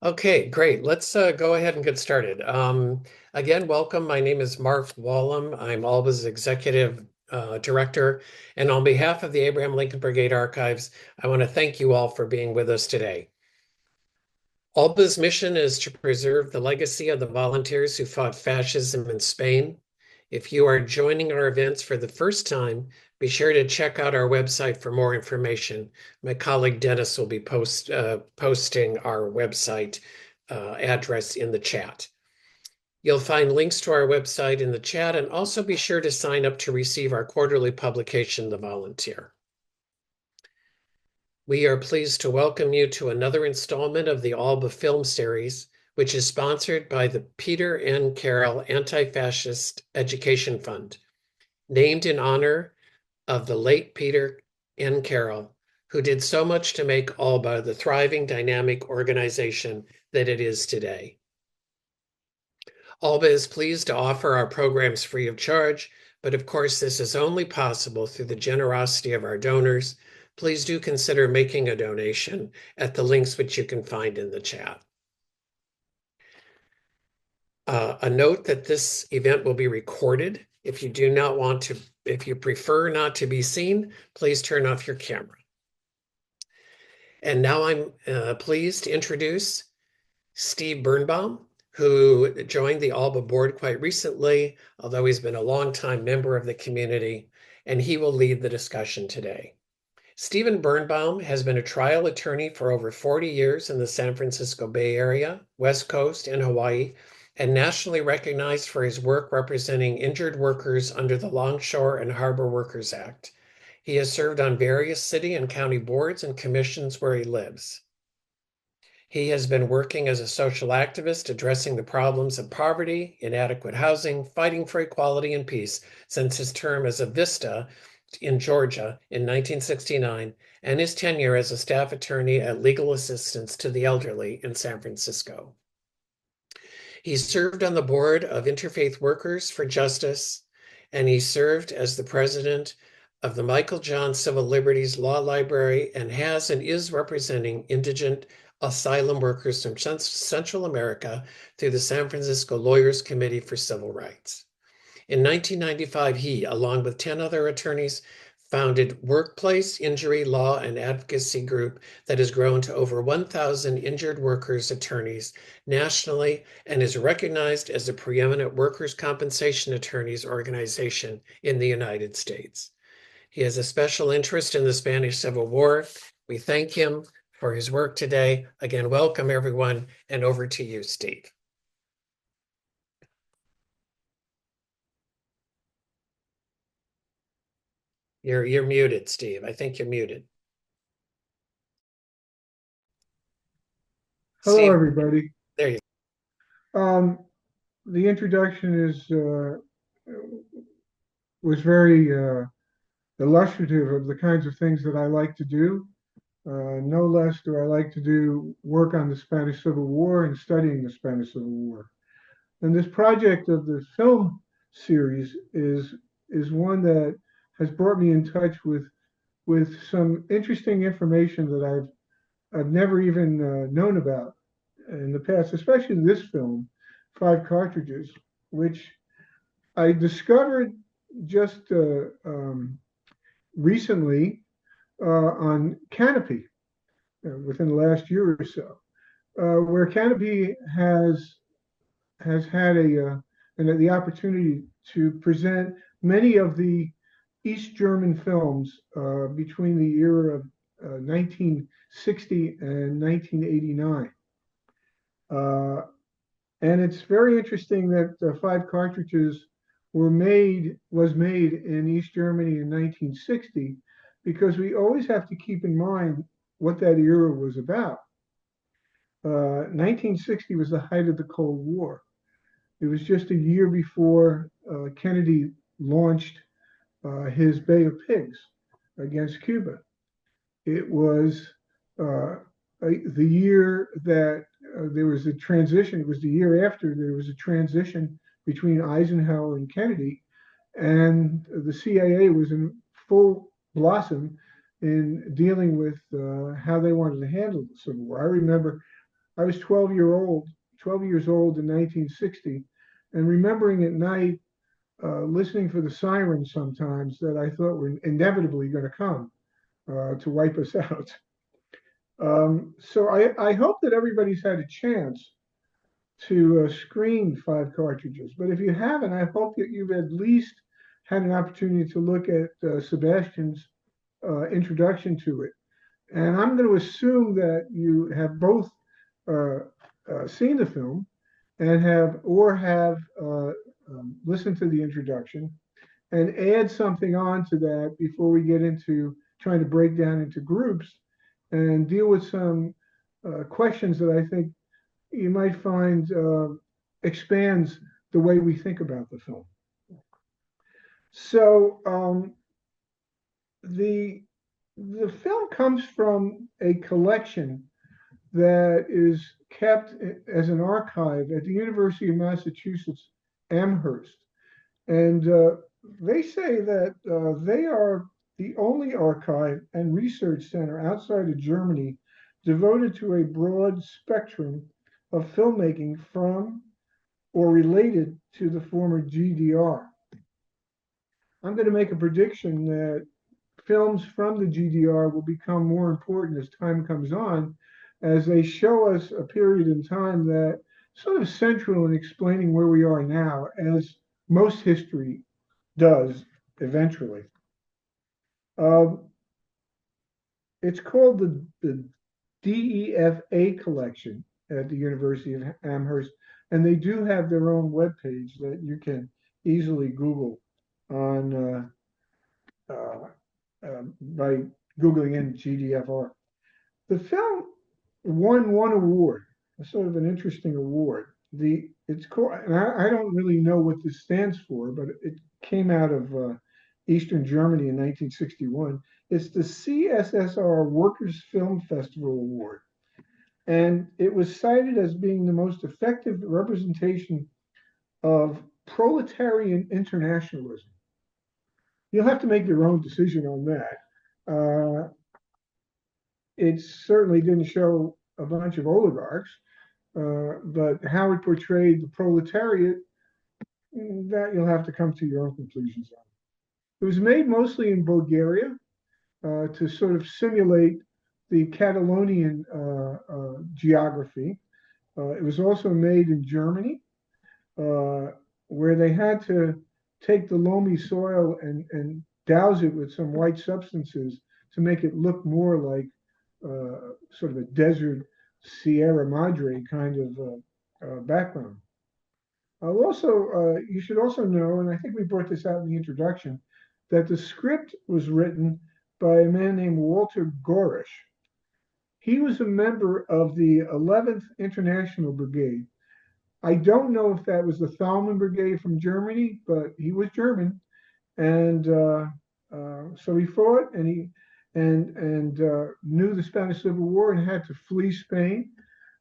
Okay, great. Let's go ahead and get started. Again, welcome. My name is Mark Wallum. I'm ALBA's Executive Director. And on behalf of the Abraham Lincoln Brigade Archives, I want to thank you all for being with us today. ALBA's mission is to preserve the legacy of the volunteers who fought fascism in Spain. If you are joining our events for the first time, be sure to check out our website for more information. My colleague Dennis will be posting our website address in the chat. You'll find links to our website in the chat, and also be sure to sign up to receive our quarterly publication, The Volunteer. We are pleased to welcome you to another installment of the ALBA film series, which is sponsored by the Peter N. Carroll Anti-Fascist Education Fund, named in honor of the late Peter N. Carroll, who did so much to make ALBA the thriving, dynamic organization that it is today. ALBA is pleased to offer our programs free of charge, but of course, this is only possible through the generosity of our donors. Please do consider making a donation at the links which you can find in the chat. A note that this event will be recorded. If you prefer not to be seen, please turn off your camera. And now I'm pleased to introduce Steve Birnbaum, who joined the ALBA board quite recently, although he's been a longtime member of the community, and he will lead the discussion today. Stephen Birnbaum has been a trial attorney for over 40 years in the San Francisco Bay Area, West Coast, and Hawaii, and nationally recognized for his work representing injured workers under the Longshore and Harbor Workers Act. He has served on various city and county boards and commissions where he lives. He has been working as a social activist, addressing the problems of poverty, inadequate housing, fighting for equality and peace since his term as a Vista in Georgia in 1969 and his tenure as a staff attorney at Legal Assistance to the Elderly in San Francisco. He served on the board of Interfaith Workers for Justice, and he served as the president of the Michael John Civil Liberties Law Library and has and is representing indigent asylum workers from Central America through the San Francisco Lawyers Committee for Civil Rights. In 1995, he, along with 10 other attorneys, founded Workplace Injury Law and Advocacy Group that has grown to over 1,000 injured workers attorneys nationally and is recognized as a preeminent workers' compensation attorneys organization in the United States. He has a special interest in the Spanish Civil War. We thank him for his work today. Again, welcome everyone, and over to you, Steve. You're muted, Steve. I think you're muted. Hello, Steve, everybody. there you The introduction was very illustrative of the kinds of things that I like to do. No less do I like to do work on the Spanish Civil War and studying the Spanish Civil War. And this project of the film series is one that has brought me in touch with some interesting information that I've never even known about in the past, especially this film, Five Cartridges, which I discovered just recently on Canopy within the last year or so, where Canopy has had the opportunity to present many of the East German films between the era of 1960 and 1989. And it's very interesting that Five Cartridges was made in East Germany in 1960, because we always have to keep in mind what that era was about. 1960 was the height of the Cold War. It was just a year before Kennedy launched his Bay of Pigs against Cuba. It was the year that there was a transition. It was the year after there was a transition between Eisenhower and Kennedy, and the CIA was in full blossom in dealing with how they wanted to handle the Civil War. I remember I was 12 years old in 1960, and remembering at night listening for the sirens sometimes that I thought were inevitably going to come to wipe us out. So I hope that everybody's had a chance to screen 5 cartridges. But if you haven't, I hope that you've at least had an opportunity to look at Sebastian's introduction to it. And I'm going to assume that you have both uh, seen the film and have listened to the introduction and add something on to that before we get into trying to break down into groups and deal with some questions that I think you might find expands the way we think about the film. So the the film comes from a collection that is kept as an archive at the University of Massachusetts Amherst, and they say that they are the only archive and research center outside of Germany devoted to a broad spectrum of filmmaking from or related to the former GDR. I'm going to make a prediction that films from the GDR will become more important as time comes on, as they show us a period in time that sort of central in explaining where we are now, as most history does eventually. Um, it's called the DEFA collection at the University of Amherst, and they do have their own webpage that you can easily Google on by Googling in GDFR. The film won one award, a sort of an interesting award. It's called, and I don't really know what this stands for, but it came out of Eastern Germany in 1961. It's the CSSR Workers' Film Festival Award, and it was cited as being the most effective representation of proletarian internationalism. You'll have to make your own decision on that. It certainly didn't show a bunch of oligarchs, but how it portrayed the proletariat, that you'll have to come to your own conclusions on. It was made mostly in Bulgaria to sort of simulate the Catalonian geography. It was also made in Germany, uh, where they had to take the loamy soil and douse it with some white substances to make it look more like sort of a desert Sierra Madre kind of background. You should also know, and I think we brought this out in the introduction, that the script was written by a man named Walter Gorish. He was a member of the 11th International Brigade. I don't know if that was the Thalmann Brigade from Germany, but he was German, and so he fought and knew the Spanish Civil War and had to flee Spain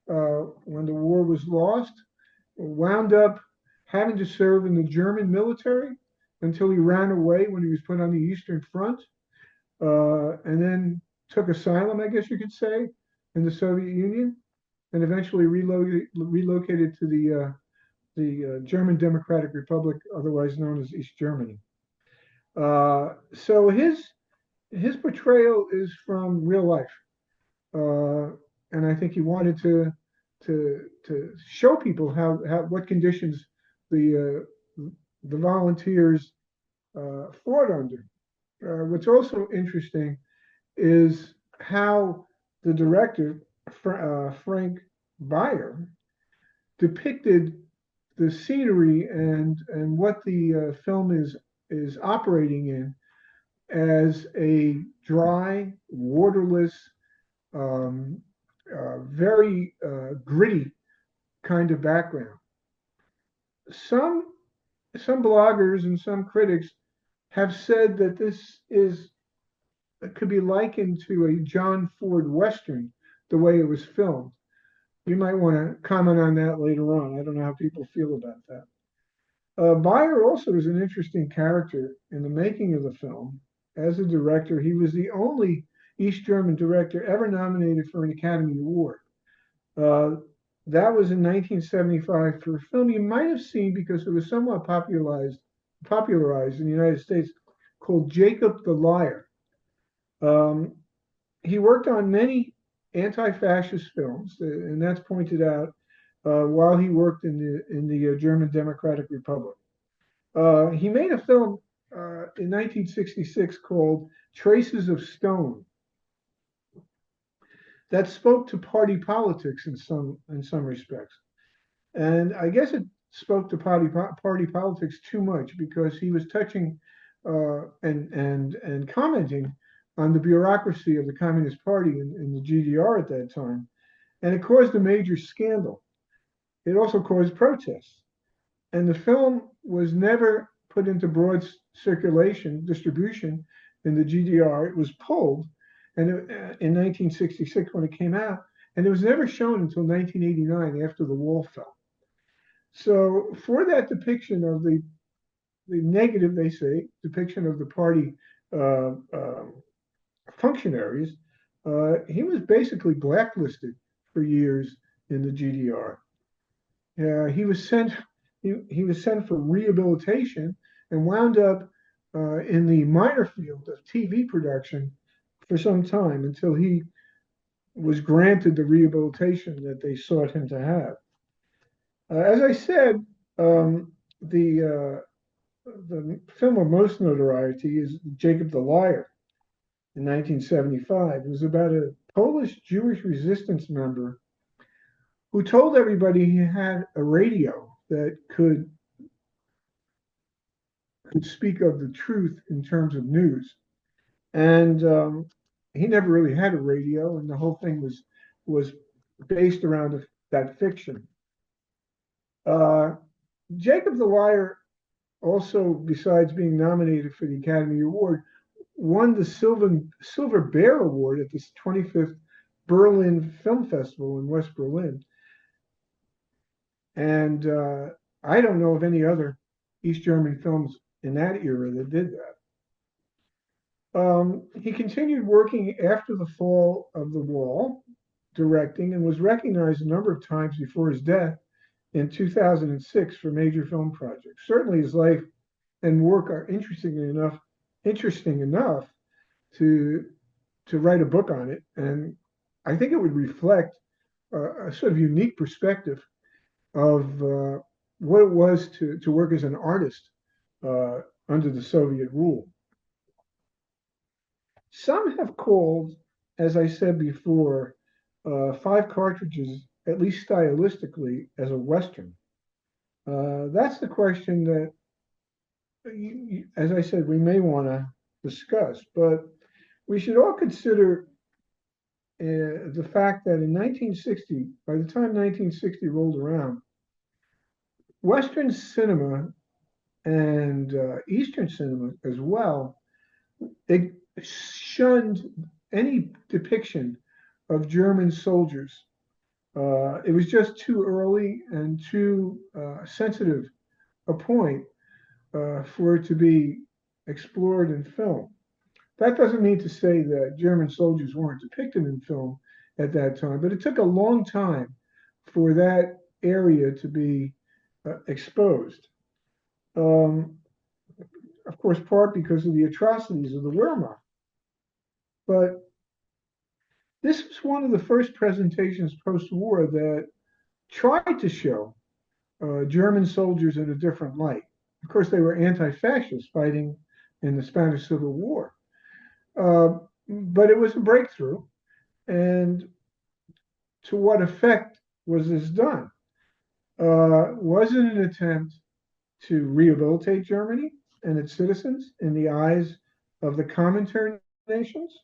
when the war was lost. Wound up having to serve in the German military until he ran away when he was put on the Eastern Front, and then took asylum, I guess you could say, in the Soviet Union, and eventually relocated to the German Democratic Republic, otherwise known as East Germany. So his portrayal is from real life, and I think he wanted to show people how what conditions the volunteers fought under. What's also interesting is how the director Frank Beyer depicted the scenery and what the film is operating in as a dry, waterless, um, very gritty kind of background. Some some bloggers and some critics have said that this is could be likened to a John Ford Western, the way it was filmed. You might want to comment on that later on. I don't know how people feel about that. Beyer also is an interesting character in the making of the film. As a director, he was the only East German director ever nominated for an Academy Award. Uh, that was in 1975 for a film you might have seen because it was somewhat popularized in the United States called Jacob the Liar. Um, he worked on many anti-fascist films, and that's pointed out while he worked in the German Democratic Republic. He made a film in 1966 called Traces of Stone that spoke to party politics in some respects. And I guess it spoke to party politics too much because he was touching and commenting on the bureaucracy of the Communist Party in the GDR at that time, and it caused a major scandal. It also caused protests, and the film was never put into broad circulation distribution in the GDR. It was pulled, and in 1966 when it came out, and it was never shown until 1989 after the wall fell. So for that depiction of the negative, they say, depiction of the party uh, functionaries, he was basically blacklisted for years in the GDR. He was sent he was sent for rehabilitation and wound up in the minor field of TV production for some time until he was granted the rehabilitation that they sought him to have. As I said, um, the film of most notoriety is Jacob the Liar in 1975. It was about a Polish Jewish resistance member who told everybody he had a radio that could speak of the truth in terms of news. And he never really had a radio, and the whole thing was based around that fiction. Uh, Jacob the Liar also, besides being nominated for the Academy Award, won the Silver Bear Award at the 25th Berlin Film Festival in West Berlin. And I don't know of any other East German films in that era that did that. He continued working after the fall of the wall, directing, and was recognized a number of times before his death in 2006 for major film projects. Certainly, his life and work are interesting enough to to write a book on it, and I think it would reflect a sort of unique perspective of what it was to work as an artist uh, under the Soviet rule. Some have called, as I said before, Five Cartridges, at least stylistically, as a Western. That's the question that, as I said, we may want to discuss, but we should all consider the fact that in 1960, by the time 1960 rolled around, Western cinema and Eastern cinema as well, it shunned any depiction of German soldiers. It was just too early and too sensitive a point for it to be explored in film. That doesn't mean to say that German soldiers weren't depicted in film at that time, but it took a long time for that area to be exposed. Um, of course, part because of the atrocities of the Wehrmacht. But this was one of the first presentations post-war that tried to show German soldiers in a different light. Of course, they were anti-fascists fighting in the Spanish Civil War. Uh, but it was a breakthrough. And to what effect was this done? Was it an attempt to rehabilitate Germany and its citizens in the eyes of the Comintern nations,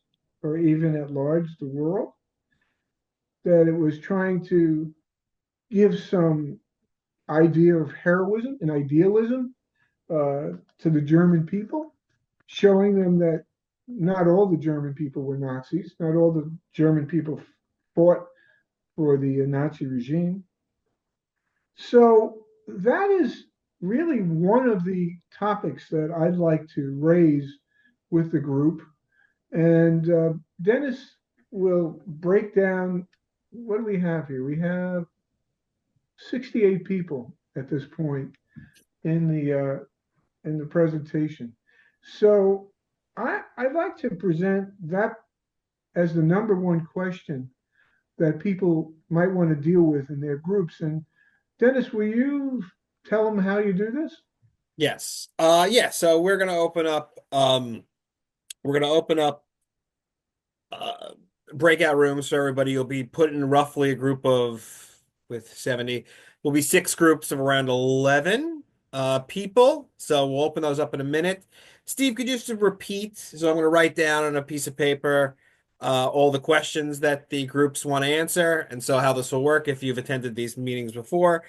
or even at large the world? That it was trying to give some idea of heroism and idealism to the German people, showing them that not all the German people were Nazis, not all the German people fought for the Nazi regime. So that is really one of the topics that I'd like to raise with the group. And Dennis will break down what do we have here? We have 68 people at this point in the presentation. So I'd like to present that as the number one question that people might want to deal with in their groups. And Dennis, will you tell them how you do this? Yes. Yeah, so we're gonna open up uh breakout rooms for everybody. You'll be put in roughly a group of with 70. Will be six groups of around 11 people. So we'll open those up in a minute. Steve, could you just repeat? So I'm gonna write down on a piece of paper all the questions that the groups want to answer, and so how this will work if you've attended these meetings before.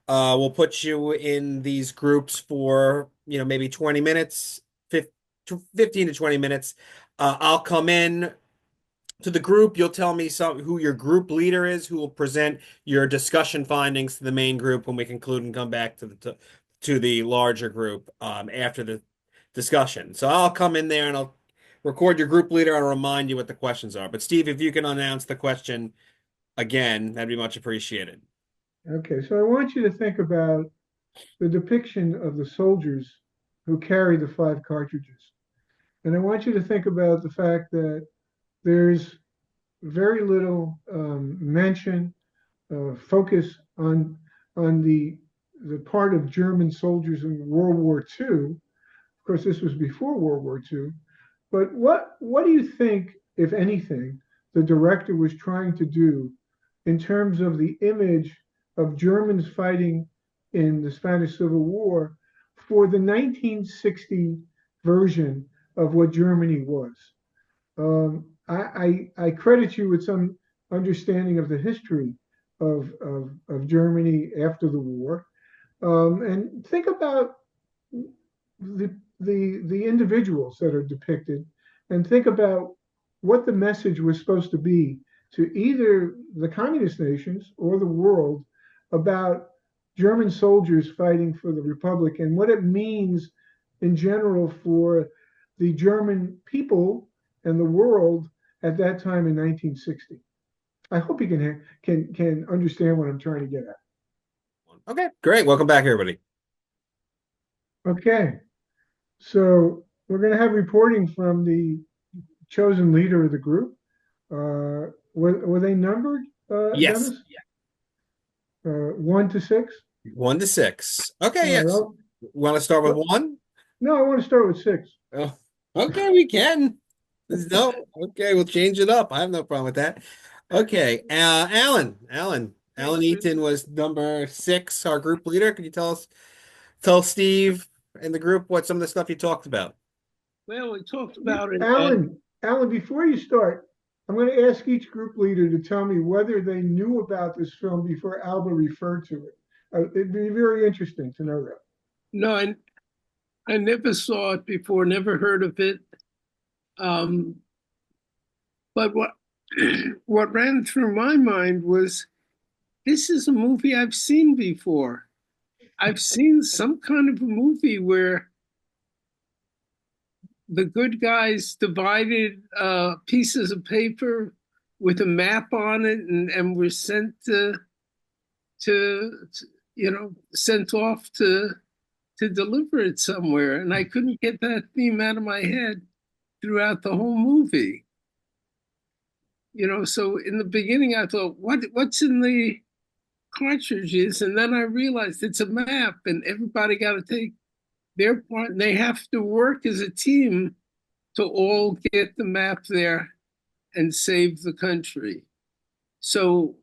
We'll put you in these groups for, maybe 20 minutes, 15 to 20 minutes. I'll come in to the group. You'll tell me who your group leader is, who will present your discussion findings to the main group when we conclude and come back to the larger group after the discussion. So I'll come in there and I'll record your group leader and remind you what the questions are. But Steve, if you can announce the question again, that'd be much appreciated. Okay, so I want you to think about the depiction of the soldiers who carry the five cartridges. And I want you to think about the fact that there's very little mention, focus on the part of German soldiers in World War II. Of course, this was before World War II. But what do you think, if anything, the director was trying to do in terms of the image of Germans fighting in the Spanish Civil War for the 1960 version of what Germany was? I credit you with some understanding of the history of Germany after the war. And think about the individuals that are depicted, and think about what the message was supposed to be to either the communist nations or the world about German soldiers fighting for the Republic and what it means in general for the German people and the world at that time in 1960. I hope you can understand what I'm trying to get at. Okay, great. Welcome back, everybody. Okay, so we're going to have reporting from the chosen leader of the group. Were they numbered, Yes. Dennis? 1 to 6? 1 to 6. Okay, All right. yes. Want to start with one? No, I want to start with 6. Oh, okay, we can. No, okay, we'll change it up. I have no problem with that. Okay, Alan Eaton was number 6, our group leader. Can you tell Steve and the group what some of the stuff you talked about? Well, we talked about it. Alan, before you start, I'm going to ask each group leader to tell me whether they knew about this film before ALBA referred to it. It'd be very interesting to know that. No, I never saw it before, never heard of it. But what ran through my mind was, this is a movie I've seen before. I've seen some kind of a movie where the good guys divided pieces of paper with a map on it and were sent to sent off to deliver it somewhere. And I couldn't get that theme out of my head throughout the whole movie. So in the beginning I thought, what's in the cartridges? And then I realized it's a map and everybody got to take their part, and they have to work as a team to all get the map there and save the country. So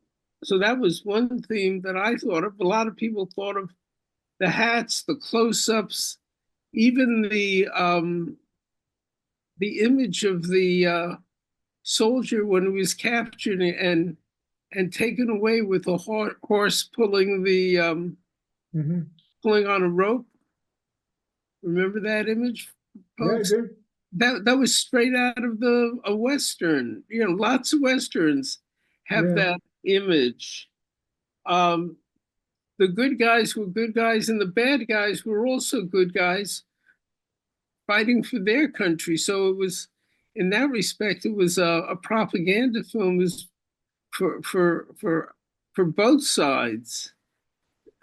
that was one theme that I thought of. A lot of people thought of the hats, the close-ups, even the image of the soldier when he was captured and taken away with a horse pulling pulling on a rope. Remember that image, folks? Yeah, I do. That was straight out of a Western. Lots of Westerns have that image. The good guys were good guys, and the bad guys were also good guys fighting for their country. So it was, in that respect, it was a propaganda film. It was for both sides.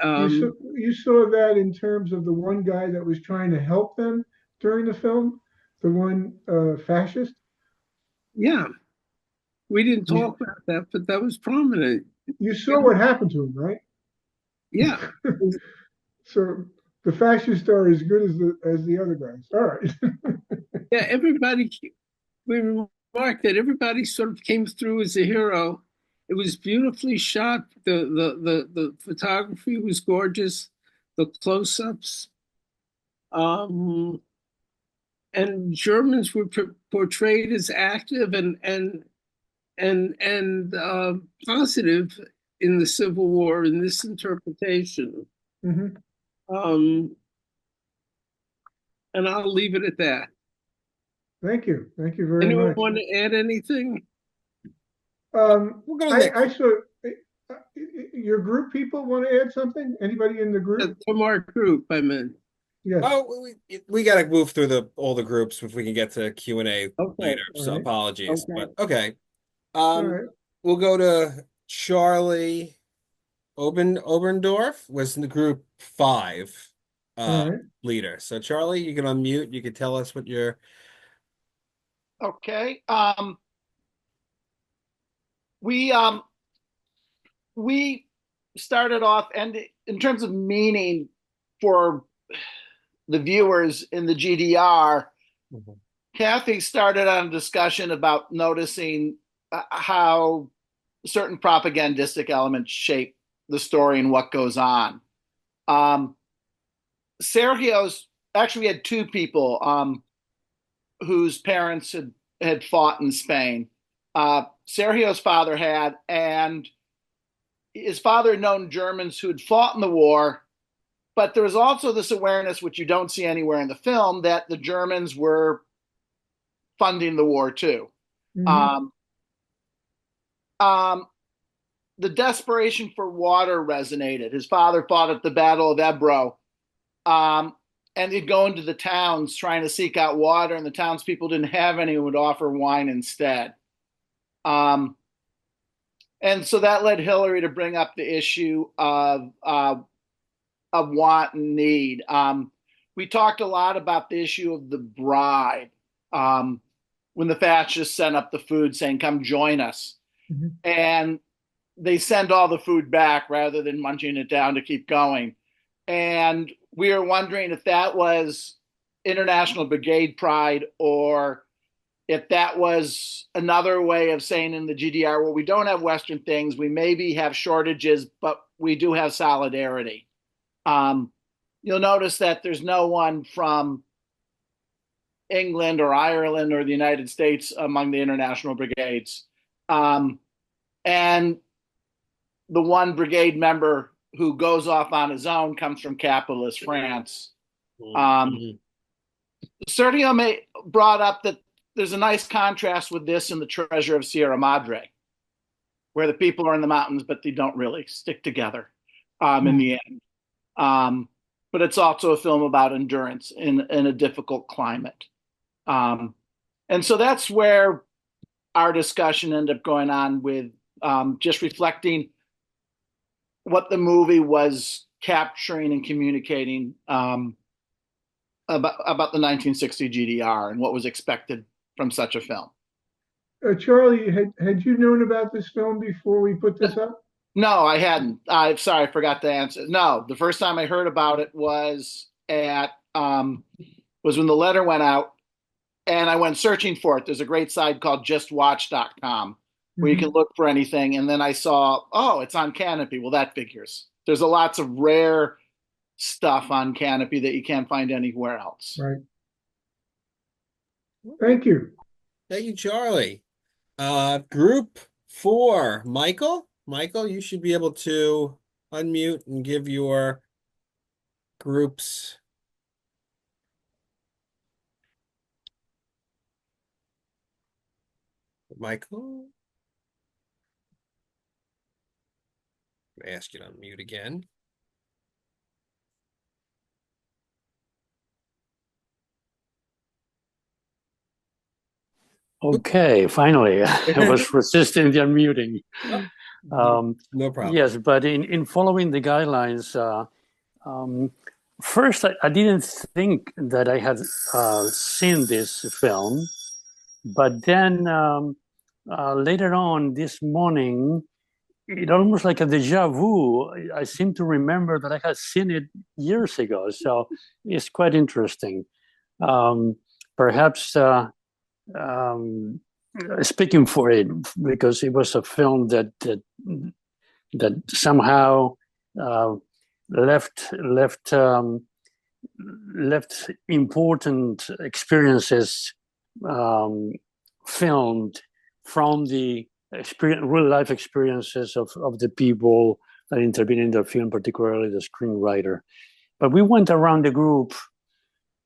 You saw that in terms of the one guy that was trying to help them during the film, the one fascist. Yeah, we didn't You, talk about that, but that was prominent. you saw what happened to him, right? Yeah, So the fascists are as good as the other guys. All right. yeah. We remarked that everybody sort of came through as a hero. It was beautifully shot. The photography was gorgeous. The close-ups. And Germans were portrayed as active and positive in the Civil War in this interpretation. Mhm. Um, and I'll leave it at that. Thank you. Thank you very Anyone much. want to add anything? We'll go to Nick. I saw your group people want to add something? Anybody in the group? From our group, I meant. Yes. Oh, we got to move through all the groups if we can get to Q&A Okay. later. So All right. apologies, Okay. but okay. All right. We'll go to Charlie Oberndorf was in the group 5 All right. leader. So Charlie, you can unmute. You can tell us what your Okay. We started off, and in terms of meaning for the viewers in the GDR, Kathy started on a discussion about noticing how certain propagandistic elements shape the story and what goes on. Sergio's actually, we had two people whose parents had fought in Spain. Sergio's father had, and his father had known Germans who had fought in the war, but there was also this awareness, which you don't see anywhere in the film, that the Germans were funding the war too. Mhm. The desperation for water resonated. His father fought at the Battle of Ebro, and he'd go into the towns trying to seek out water, and the townspeople didn't have any and would offer wine instead. And so that led Hillary to bring up the issue of want and need. We talked a lot about the issue of the bribe when the fascists sent up the food saying, "Come join us," Mhm. and they send all the food back rather than munching it down to keep going. And we were wondering if that was International Brigade pride, or if that was another way of saying in the GDR, well, we don't have Western things, we maybe have shortages, but we do have solidarity. You'll notice that there's no one from England or Ireland or the United States among the international brigades. And the one brigade member who goes off on his own comes from capitalist France. Sergio brought up that there's a nice contrast with this in The Treasure of Sierra Madre, where the people are in the mountains, but they don't really stick together in the end. But it's also a film about endurance in a difficult climate. And so that's where our discussion ended up going on with just reflecting what the movie was capturing and communicating about the 1960 GDR and what was expected from such a film. Charlie, had you known about this film before we put this up? No, I hadn't. I'm sorry, I forgot to answer. No, the first time I heard about it was was when the letter went out, and I went searching for it. There's a great site called justwatch.com where you can look for anything. And then I saw, oh, it's on Canopy. Well, that figures. There's lots of rare stuff on Canopy that you can't find anywhere else. Right. Thank you. Thank you, Charlie. Group 4, Michael. Michael, you should be able to unmute and give your groups. Michael, I'm gonna ask you to unmute again. Okay, finally, I was resisting the unmuting. No problem. Yes, but in following the guidelines, first I didn't think that I had seen this film, but then later on this morning, it almost like a deja vu. I seem to remember that I had seen it years ago, so it's quite interesting. Perhaps speaking for it, because it was a film that somehow uh, left left important experiences filmed from the real life experiences of the people that intervene in the film, particularly the screenwriter. But we went around the group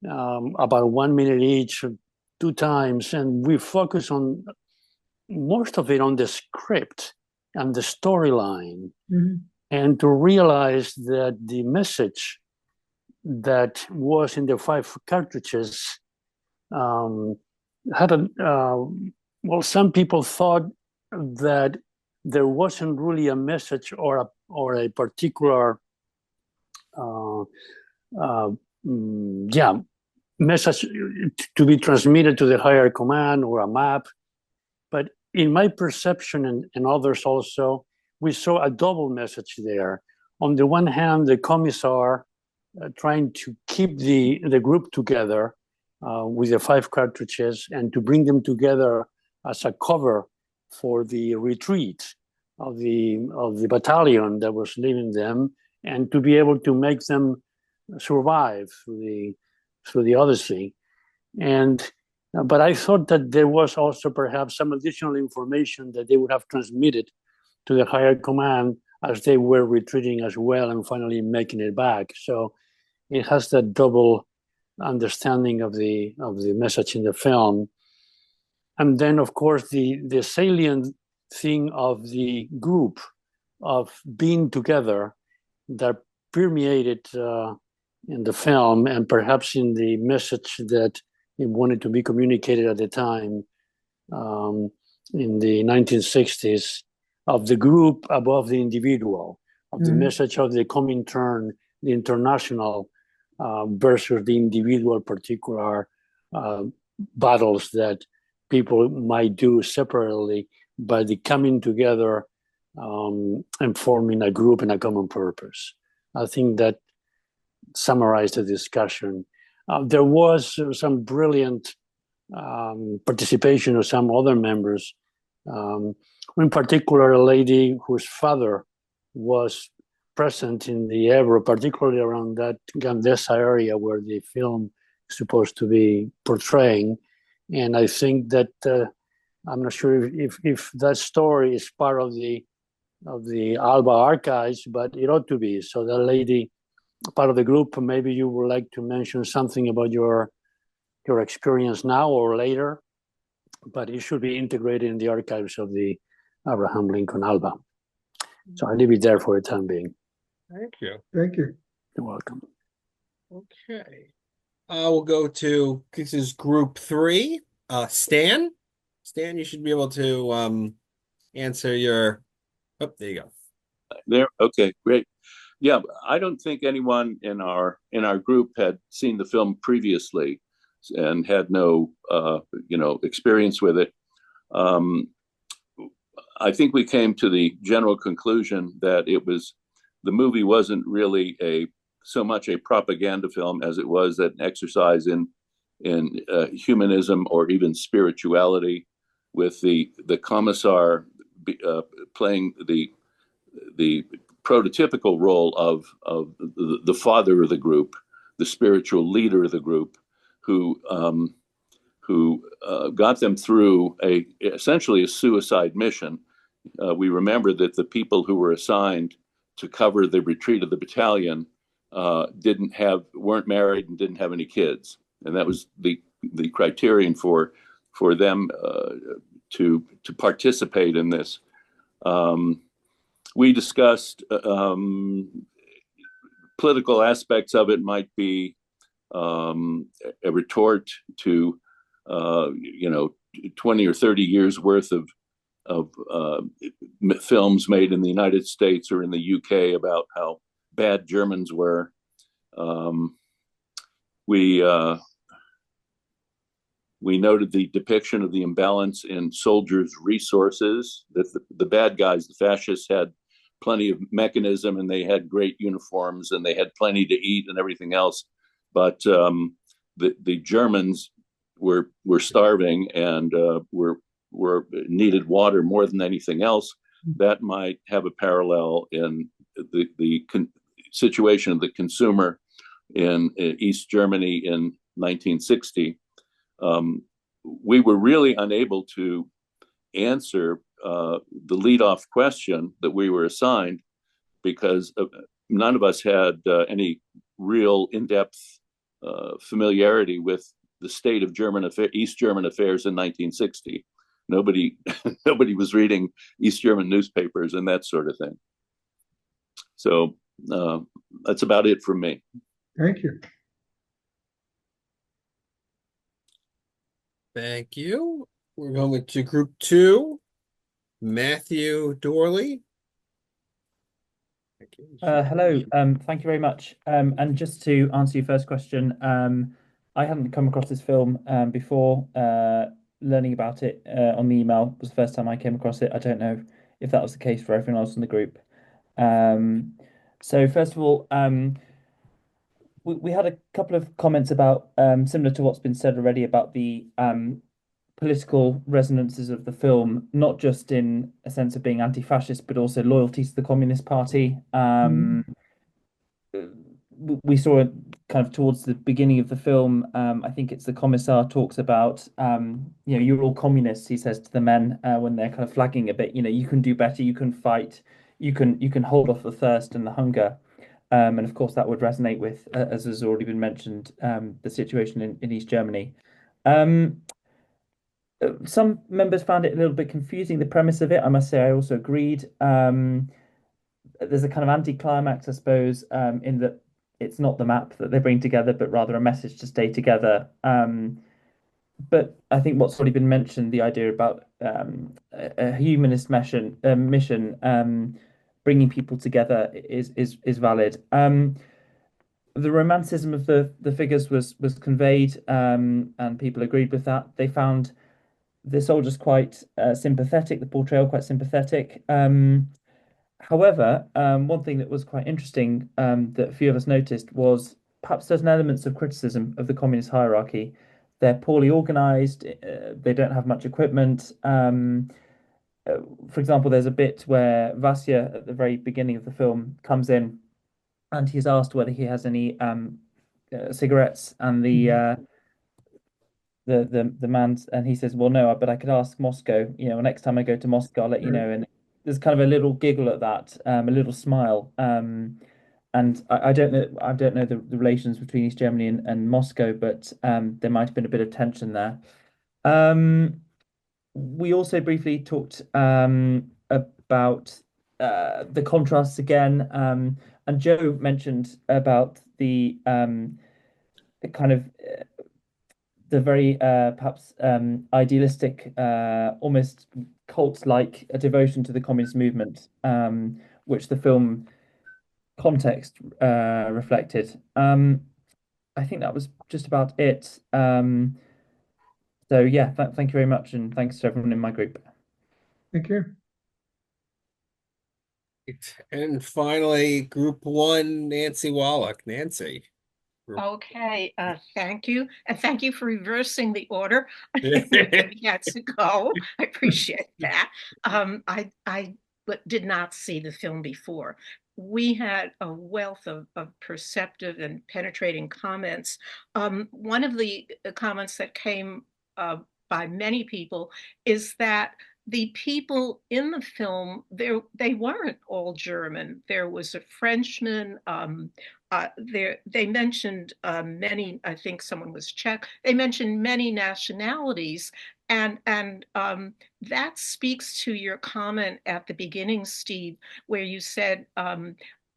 about 1 minute each, 2 times, and we focused on most of it on the script and the storyline, and to realize that the message that was in the 5 cartridges had a well, some people thought that there wasn't really a message or a particular message to be transmitted to the higher command or a map. But in my perception and others also, we saw a double message there. On the one hand, the commissar trying to keep the group together with the 5 cartridges and to bring them together as a cover for the retreat of the battalion that was leaving them, and to be able to make them survive through the Odyssey. And but I thought that there was also perhaps some additional information that they would have transmitted to the higher command as they were retreating as well and finally making it back. So it has that double understanding of the message in the film. And then, of course, the salient thing of the group, of being together, that permeated in the film, and perhaps in the message that it wanted to be communicated at the time, in the 1960s, of the group above the individual, of the message of the Comintern, the international versus the individual particular battles that people might do separately, but the coming together and forming a group and a common purpose. I think that summarized the discussion. There was some brilliant participation of some other members. In particular, a lady whose father was present in the Ebro, particularly around that Gandesa area where the film is supposed to be portraying. And I think that I'm not sure if that story is part of the ALBA archives, but it ought to be. So that lady, part of the group, maybe you would like to mention something about your experience now or later, but it should be integrated in the archives of the Abraham Lincoln ALBA. So I'll leave it there for the time being. Thank you. Thank you. You're welcome. Okay. We'll go to, this is group 3. Stan? Stan, you should be able to answer your, oh, there you go. There, okay, great. Yeah, I don't think anyone in our group had seen the film previously and had no experience with it. I think we came to the general conclusion that the movie wasn't really so much a propaganda film as it was an exercise in humanism or even spirituality, with the commissar playing the prototypical role of the father of the group, the spiritual leader of the group, who got them through essentially a suicide mission. We remember that the people who were assigned to cover the retreat of the battalion weren't married and didn't have any kids, and that was the criterion for them to participate in this. We discussed political aspects of it might be a retort to 20 or 30 years worth of films made in the United States or in the UK about how bad Germans were. We noted the depiction of the imbalance in soldiers' resources, that the bad guys, the fascists, had plenty of mechanism and they had great uniforms and they had plenty to eat and everything else. But the Germans were starving and were needed water more than anything else. That might have a parallel in the situation of the consumer in East Germany in 1960. We were really unable to answer the leadoff question that we were assigned because none of us had any real in-depth familiarity with the state of East German affairs in 1960. Nobody was reading East German newspapers and that sort of thing. So that's about it from me. Thank you. Thank you. We're going to group 2. Matthew Dorley. Hello. Thank you very much. And just to answer your first question, I hadn't come across this film before. Learning about it on the email was the first time I came across it. I don't know if that was the case for everyone else in the group. So first of all, we had a couple of comments about similar to what's been said already about the political resonances of the film, not just in a sense of being anti-fascist, but also loyalty to the Communist Party. We saw it kind of towards the beginning of the film. I think it's the commissar talks about, you're all communists, he says to the men when they're kind of flagging a bit, you can do better, you can fight, you can hold off the thirst and the hunger. And of course, that would resonate with, as has already been mentioned, the situation in East Germany. Some members found it a little bit confusing, the premise of it. I must say, I also agreed. There's a kind of anti-climax, I suppose, in that it's not the map that they bring together, but rather a message to stay together. But I think what's already been mentioned, the idea about a humanist mission, bringing people together is valid. The romanticism of the figures was conveyed, and people agreed with that. They found the soldiers quite sympathetic, the portrayal quite sympathetic. However, one thing that was quite interesting that a few of us noticed was perhaps certain elements of criticism of the communist hierarchy. They're poorly organized, they don't have much equipment. For example, there's a bit where Vasya at the very beginning of the film comes in and he's asked whether he has any cigarettes, and the man, and he says, well, no, but I could ask Moscow, next time I go to Moscow, I'll let you know. And there's kind of a little giggle at that, a little smile. And I don't know the relations between East Germany and Moscow, but there might have been a bit of tension there. We also briefly talked about the contrasts again, and Joe mentioned about the kind of the very perhaps idealistic, almost cult-like devotion to the communist movement, which the film context reflected. I think that was just about it. So yeah, thank you very much, and thanks to everyone in my group. Thank you. And finally, group 1, Nancy Wallach. Nancy. Okay, thank you. And thank you for reversing the order. We had to go. I appreciate that. I did not see the film before. We had a wealth of perceptive and penetrating comments. One of the comments that came by many people is that the people in the film, they weren't all German. There was a Frenchman. They mentioned many. I think someone was Czech. They mentioned many nationalities, and that speaks to your comment at the beginning, Steve, where you said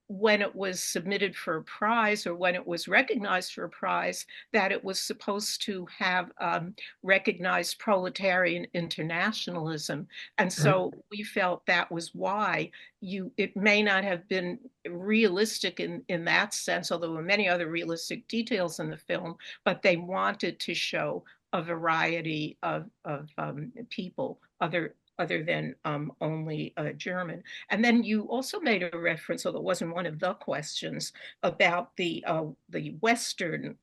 when it was submitted for a prize or when it was recognized for a prize, that it was supposed to have recognized proletarian internationalism. And so we felt that was why it may not have been realistic in that sense, although there were many other realistic details in the film, but they wanted to show a variety of people, other than only German. And then you also made a reference, although it wasn't one of the questions, about the Western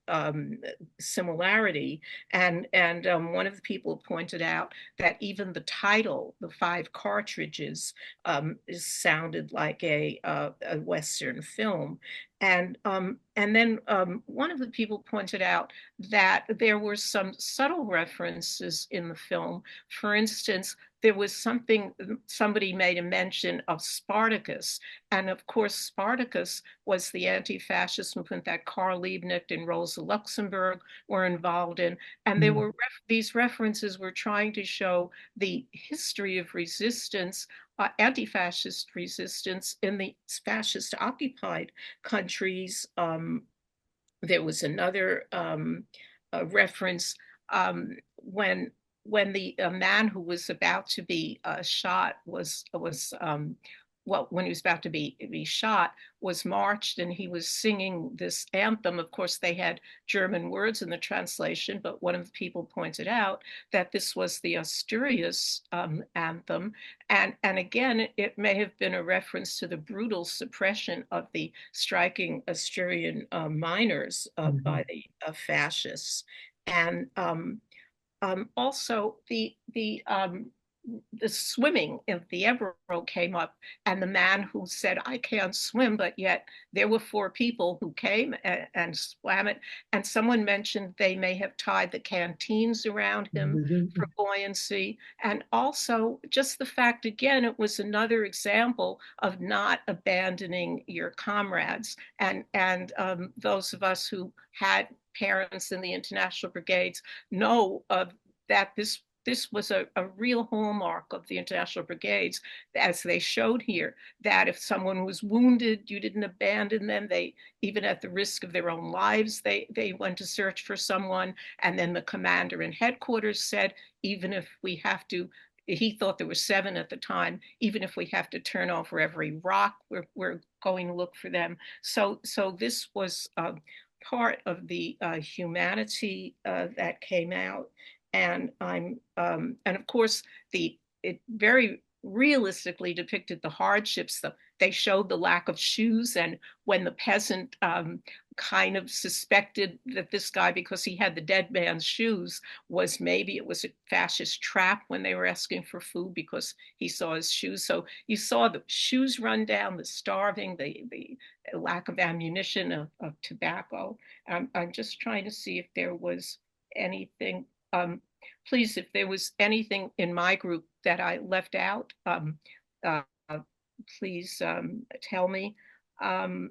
similarity. And one of the people pointed out that even the title, The Five Cartridges, sounded like a Western film. And then one of the people pointed out that there were some subtle references in the film. For instance, there was somebody made a mention of Spartacus. And of course, Spartacus was the anti-fascist movement that Karl Liebknecht and Rosa Luxemburg were involved in. And there were these references were trying to show the history of resistance, anti-fascist resistance in the fascist occupied countries. There was another reference when the man who was about to be shot was well, when he was about to be shot, was marched, and he was singing this anthem. Of course, they had German words in the translation, but one of the people pointed out that this was the Asturias anthem. And again, it may have been a reference to the brutal suppression of the striking Asturian miners by the fascists. And also the swimming of the Ebro came up, and the man who said, I can't swim, but yet there were four people who came and swam it. And someone mentioned they may have tied the canteens around him for buoyancy. And also just the fact, again, it was another example of not abandoning your comrades. And those of us who had parents in the international brigades know that this was a real hallmark of the international brigades, as they showed here, that if someone was wounded, you didn't abandon them. They, even at the risk of their own lives, they went to search for someone. And then the commander in headquarters said, even if we have to, he thought there were 7 at the time, even if we have to turn over every rock, we're going to look for them. So this was part of the humanity that came out. And of course, it very realistically depicted the hardships. They showed the lack of shoes, and when the peasant kind of suspected that this guy, because he had the dead man's shoes, maybe it was a fascist trap when they were asking for food because he saw his shoes. So you saw the shoes run down, the starving, the lack of ammunition, of tobacco. I'm just trying to see if there was anything. Please, if there was anything in my group that I left out, please tell me. And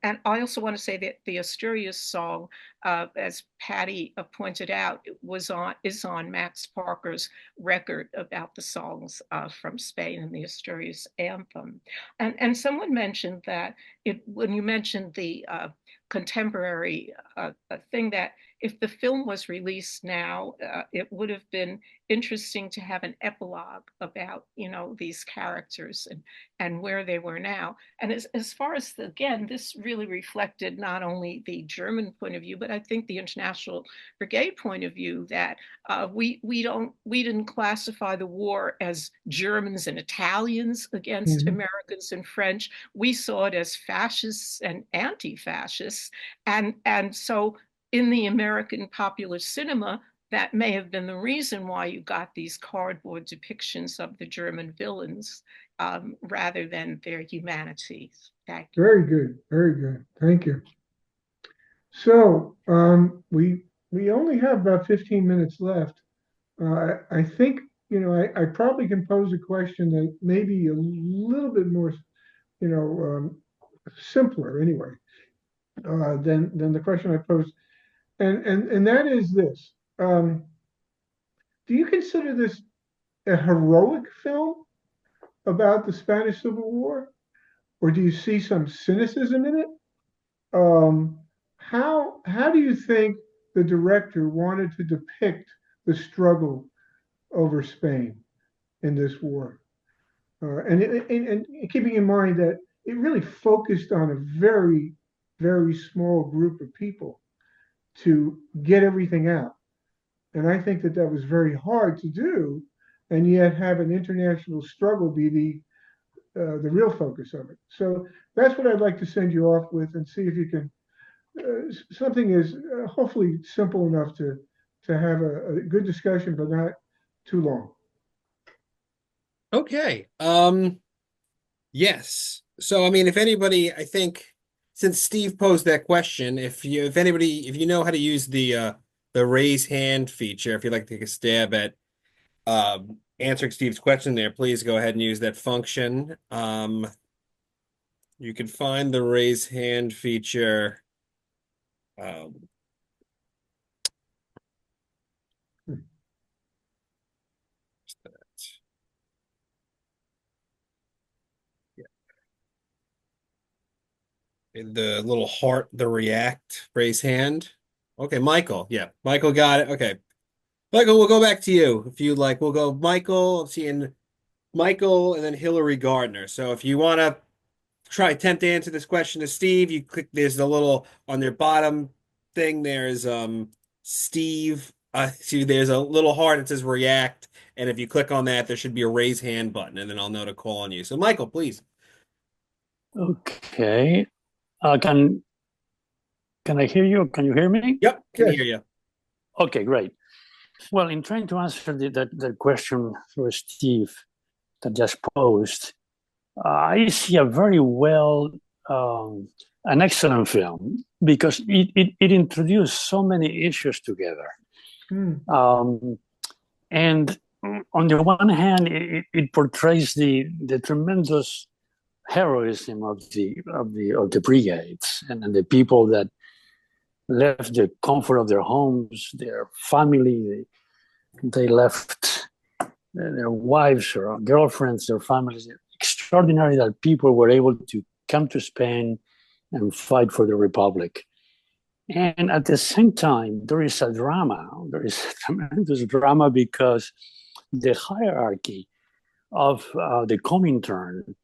I also want to say that the Asturias song, as Patty pointed out, is on Max Parker's record about the songs from Spain and the Asturias anthem. And someone mentioned that when you mentioned the contemporary thing, that if the film was released now, it would have been interesting to have an epilogue about, these characters and where they were now. And as far as, again, this really reflected not only the German point of view, but I think the International Brigade point of view, that we didn't classify the war as Germans and Italians against Americans and French. We saw it as fascists and anti-fascists. And so in the American popular cinema, that may have been the reason why you got these cardboard depictions of the German villains rather than their humanity. Thank you. Very good, very good. Thank you. So we only have about 15 minutes left. I think, I probably can pose a question that may be a little bit more, simpler anyway, than the question I posed. And that is this. Do you consider this a heroic film about the Spanish Civil War? or do you see some cynicism in it? How do you think the director wanted to depict the struggle over Spain in this war? And keeping in mind that it really focused on a very, very small group of people to get everything out. And I think that that was very hard to do, and yet have an international struggle be the real focus of it. So that's what I'd like to send you off with, and see if you can something is hopefully simple enough to have a good discussion, but not too long. Okay. Yes. So I mean, if anybody, I think since Steve posed that question, if anybody, if you know how to use the raise hand feature, if you'd like to take a stab at answering Steve's question there, please go ahead and use that function. You can find the raise hand feature. In the little heart, the react, raise hand. Okay, Michael. Yeah, Michael got it. Okay. Michael, we'll go back to you if you like. We'll go Michael, I'm seeing Michael, and then Hillary Gardner. So if you want to attempt to answer this question to Steve, you click, there's the little on their bottom thing, there's Steve. See, there's a little heart that says react, and if you click on that, there should be a raise hand button, and then I'll know to call on you. So Michael, please. Okay. Can I hear you? Can you hear me? Yep, can Yes. hear you. Okay, great. Well, in trying to answer the question for Steve that just posed, I see a very well, an excellent film because it introduced so many issues together. And on the one hand, it portrays the tremendous heroism of the brigades and the people that left the comfort of their homes, their family. They left their wives or girlfriends, their families. Extraordinary that people were able to come to Spain and fight for the Republic. And at the same time, there is a drama. There is a tremendous drama because the hierarchy of the Comintern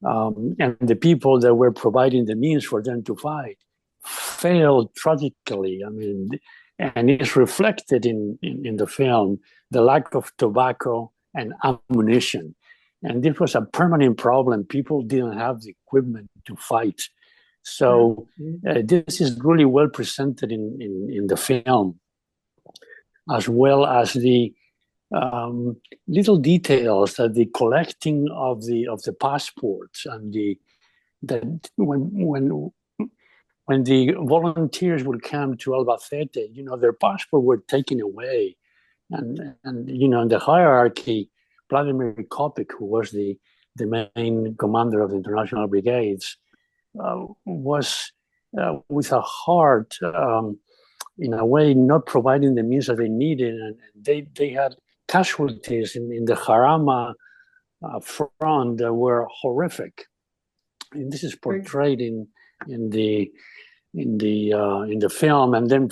and the people that were providing the means for them to fight failed tragically. I mean, and it's reflected in the film, the lack of tobacco and ammunition. And this was a permanent problem. People didn't have the equipment to fight. So this is really well presented in the film, as well as the little details that the collecting of the passports and when the volunteers would come to Albacete, you know, their passports were taken away, and you know, in the hierarchy, Vladimir Kopik, who was the main commander of the international brigades, was with a heart, in a way, not providing the means that they needed, and they had casualties in the Jarama front that were horrific, and this is portrayed in the film, and then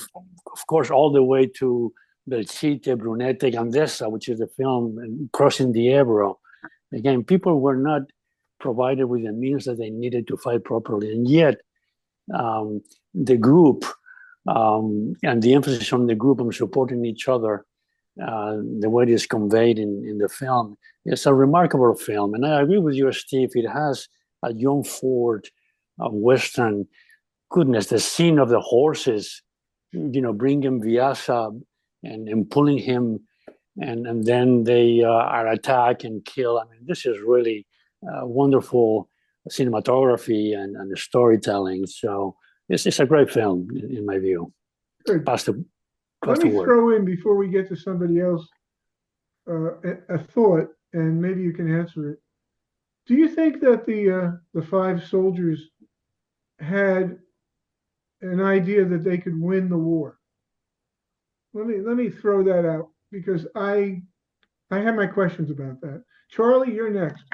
of course all the way to Belchite, Brunete, Gandesa, which is the film crossing the Ebro. Again, people were not provided with the means that they needed to fight properly, and yet the group and the emphasis on the group and supporting each other, the way it is conveyed in the film, it's a remarkable film. And I agree with you, Steve. It has a John Ford Western. Goodness, the scene of the horses, you know, bringing Vyasa and pulling him, and then they are attacked and killed. I mean, this is really wonderful cinematography and storytelling. So it's a great film in my view. Good. Let me throw in, before we get to somebody else, a thought, and maybe you can answer it. Do you think that the five soldiers had an idea that they could win the war? Let me throw that out, because I have my questions about that. Charlie, you're next.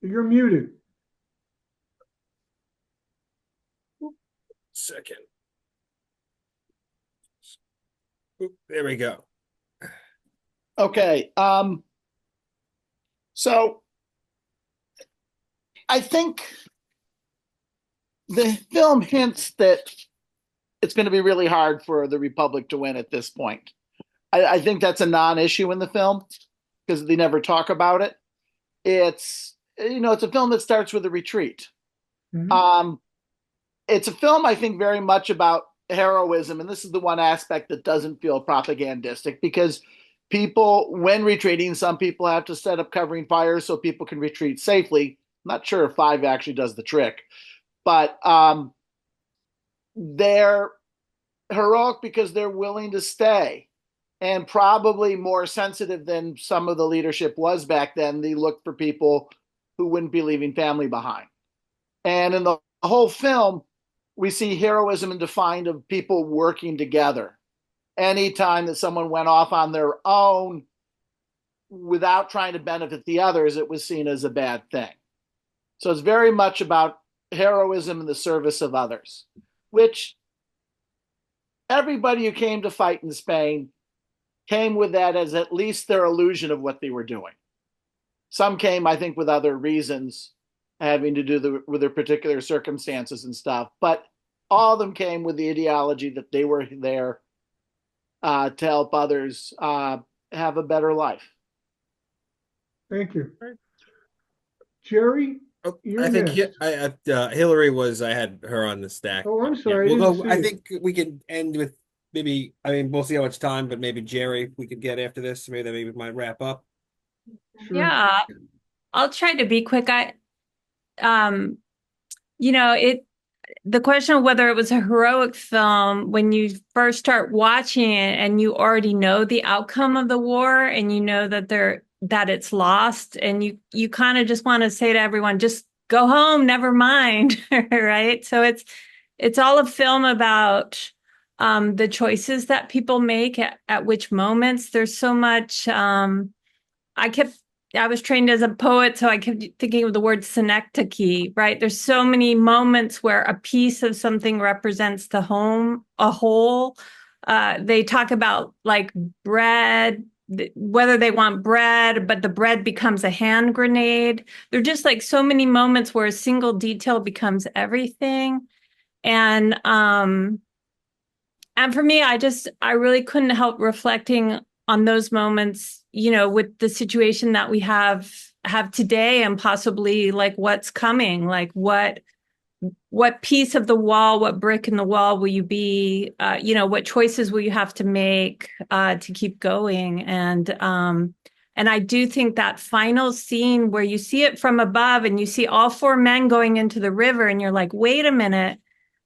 You're muted. Second. Oop, there we go. Okay. So I think the film hints that it's going to be really hard for the Republic to win at this point. I think that's a non-issue in the film because they never talk about it. It's a film that starts with a retreat. Mhm. It's a film, I think, very much about heroism, and this is the one aspect that doesn't feel propagandistic because people, when retreating, some people have to set up covering fires so people can retreat safely. I'm not sure if 5 actually does the trick, but they're heroic because they're willing to stay, and probably more sensitive than some of the leadership was back then. They looked for people who wouldn't be leaving family behind. And in the whole film, we see heroism defined of people working together. Anytime that someone went off on their own without trying to benefit the others, it was seen as a bad thing. So it's very much about heroism in the service of others, which everybody who came to fight in Spain came with that as at least their illusion of what they were doing. Some came, I think, with other reasons having to do with their particular circumstances and stuff, but all of them came with the ideology that they were there to help others have a better life. Thank you. Jerry, Oh, you're I think next. Hillary was. I had her on the stack. Oh, I'm Yeah, sorry, I we'll didn't go. see I it. think we could end with maybe. I mean, we'll see how much time, but maybe Jerry we could get after this. Maybe might wrap up. Sure. Yeah, I'll try to be quick. Um, the question of whether it was a heroic film when you first start watching it and you already know the outcome of the war and you know that it's lost and you kind of just want to say to everyone, just go home, never mind, right? So it's all a film about the choices that people make at which moments. There's so much I was trained as a poet, so I kept thinking of the word synecdoche, right? There's so many moments where a piece of something represents a whole. They talk about like bread, whether they want bread, but the bread becomes a hand grenade. There are just like so many moments where a single detail becomes everything. And for me, I really couldn't help reflecting on those moments, with the situation that we have today and possibly like what's coming, like what piece of the wall, what brick in the wall will you be, what choices will you have to make to keep going. And I do think that final scene where you see it from above and you see all 4 men going into the river and you're like, wait a minute,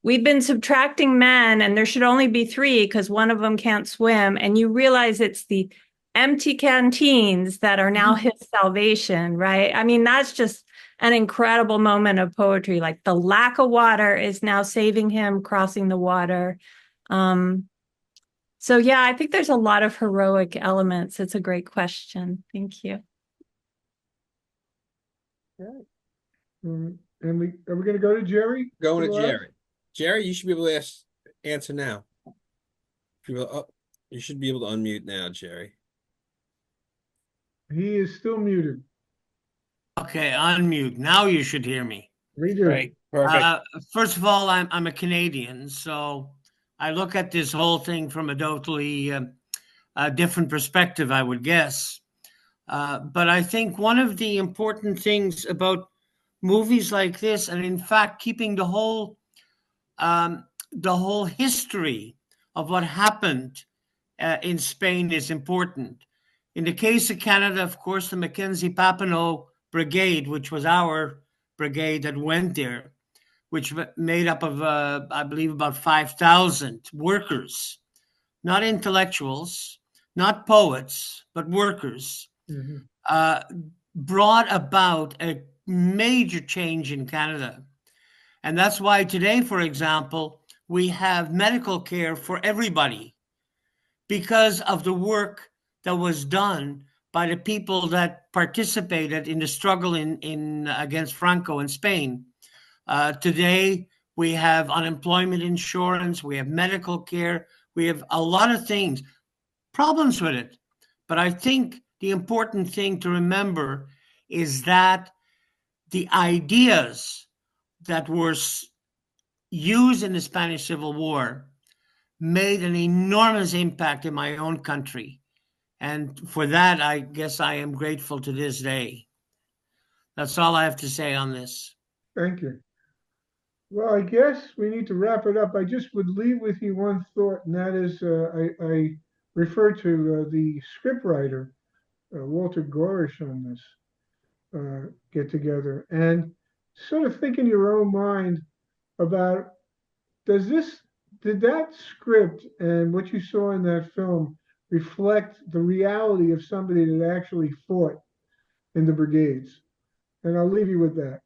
we've been subtracting men and there should only be 3 because one of them can't swim. And you realize it's the empty canteens that are now his salvation, right? I mean, that's just an incredible moment of poetry. Like the lack of water is now saving him crossing the water. So yeah, I think there's a lot of heroic elements. It's a great question. Thank you. And are we going to go to Jerry? Going to for the last? Jerry. Jerry, you should be able to answer now. You should be able to unmute now, Jerry. He is still muted. Okay, unmute. Now you should hear me. We do. Great. Perfect. First of all, I'm a Canadian, so I look at this whole thing from a totally different perspective, I would guess. But I think one of the important things about movies like this, and in fact, keeping the whole history of what happened in Spain is important. In the case of Canada, of course, the Mackenzie-Papineau Brigade, which was our brigade that went there, which made up of, I believe, about 5,000 workers, not intellectuals, not poets, but workers, brought about a major change in Canada. And that's why today, for example, we have medical care for everybody because of the work that was done by the people that participated in the struggle in against Franco in Spain. Today, we have unemployment insurance, we have medical care, we have a lot of things, problems with it. But I think the important thing to remember is that the ideas that were used in the Spanish Civil War made an enormous impact in my own country. And for that, I guess I am grateful to this day. That's all I have to say on this. Thank you. Well, I guess we need to wrap it up. I just would leave with you one thought, and that is I refer to the scriptwriter, Walter Gorish, on this get together, and sort of think in your own mind about did that script and what you saw in that film reflect the reality of somebody that actually fought in the brigades? And I'll leave you with that.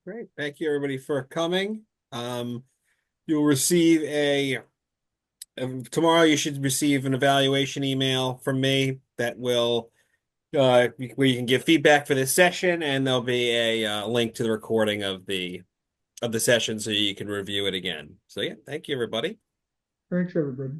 Great. Thank you, everybody, for coming. You'll receive tomorrow you should receive an evaluation email from me that will where you can give feedback for this session, and there'll be a link to the recording of the session so you can review it again. So yeah, thank you, everybody. Thanks, everybody.